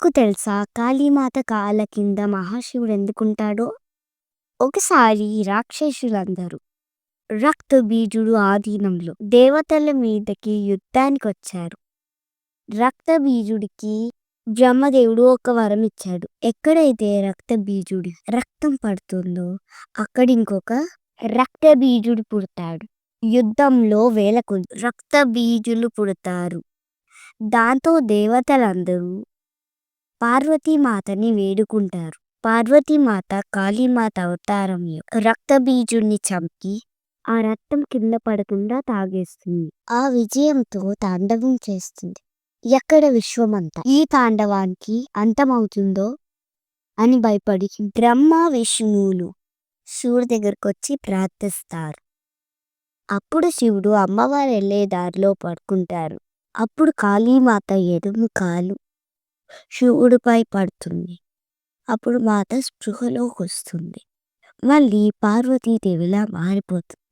మీకు తెలుసా కాళీమాత కాళ్ళ కింద మహాశివుడు ఎందుకుంటాడో? ఒకసారి రాక్షసులందరూ రక్తబీజుడు ఆధీనంలో దేవతల మీదకి యుద్ధానికొచ్చారు. రక్తబీజుడికి బ్రహ్మదేవుడు ఒక వరం ఇచ్చాడు. ఎక్కడైతే రక్తబీజుడి రక్తం పడుతుందో అక్కడ ఇంకొక రక్తబీజుడు పుడతాడు. యుద్ధంలో వేలకు రక్తబీజులు పుడతారు. దాంతో దేవతలందరూ పార్వతీమాతని వేడుకుంటారు. పార్వతీమాత కాళీమాత అవతారంలో రక్తబీజుడిని చంపి ఆ రక్తం కింద పడకుండా తాగేస్తుంది. ఆ విజయంతో తాండవం చేస్తుంది. ఎక్కడ విశ్వమంతా ఈ తాండవానికి అంతమవుతుందో అని భయపడి బ్రహ్మ విష్ణువులు శివుడి దగ్గరకు వచ్చి ప్రార్థిస్తారు. అప్పుడు శివుడు అమ్మవారు వెళ్ళే దారిలో పడుకుంటారు. అప్పుడు కాళీమాత ఎడమ కాలు శివుడిపై పడుతుంది. అప్పుడు మాత స్పృహలోకి వస్తుంది. మళ్ళీ పార్వతీదేవిలా మారిపోతుంది.